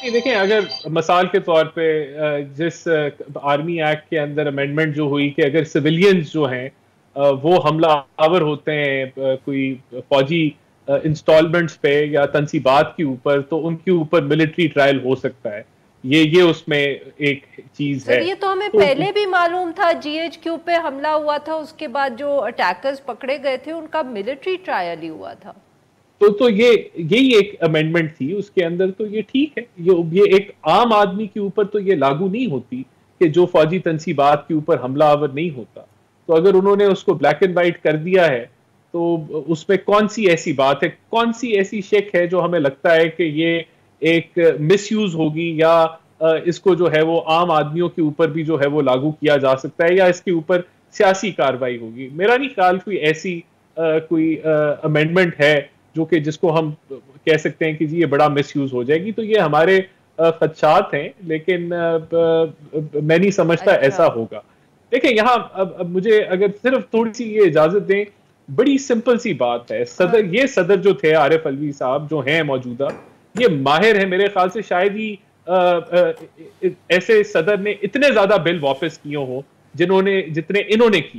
نہیں دیکھیں، اگر مثال کے طور پہ جس آرمی ایکٹ کے اندر امینڈمنٹ جو ہوئی کہ اگر سویلینز جو ہیں وہ حملہ آور ہوتے ہیں کوئی فوجی انسٹالمنٹس پہ یا تنصیبات کے اوپر، تو ان کے اوپر ملٹری ٹرائل ہو سکتا ہے. یہ اس میں ایک چیز سر ہے. یہ تو ہمیں تو پہلے بھی معلوم تھا، جی ایچ کیو پہ حملہ ہوا تھا، اس کے بعد جو اٹیکرز پکڑے گئے تھے ان کا ملٹری ٹرائل ہی ہوا تھا. تو یہی ایک امینڈمنٹ تھی اس کے اندر. تو یہ ٹھیک ہے، یہ ایک عام آدمی کے اوپر تو یہ لاگو نہیں ہوتی کہ جو فوجی تنصیبات کے اوپر حملہ آور نہیں ہوتا. تو اگر انہوں نے اس کو بلیک اینڈ وائٹ کر دیا ہے تو اس میں کون سی ایسی بات ہے، کون سی ایسی شک ہے جو ہمیں لگتا ہے کہ یہ ایک مس یوز ہوگی، یا اس کو جو ہے وہ عام آدمیوں کے اوپر بھی جو ہے وہ لاگو کیا جا سکتا ہے، یا اس کے اوپر سیاسی کاروائی ہوگی. میرا نہیں خیال کوئی ایسی کوئی امینڈمنٹ ہے جو کہ جس کو ہم کہہ سکتے ہیں کہ جی یہ بڑا مس یوز ہو جائے گی. تو یہ ہمارے خدشات ہیں، لیکن میں نہیں سمجھتا اچھا. ایسا ہوگا. دیکھیں یہاں اب مجھے اگر صرف تھوڑی سی یہ اجازت دیں، بڑی سمپل سی بات ہے. صدر جو تھے عارف علوی صاحب جو ہیں موجودہ، یہ ماہر ہیں. میرے خیال سے شاید ہی ایسے صدر نے اتنے زیادہ بل واپس کیے ہوں جتنے انہوں نے کیے.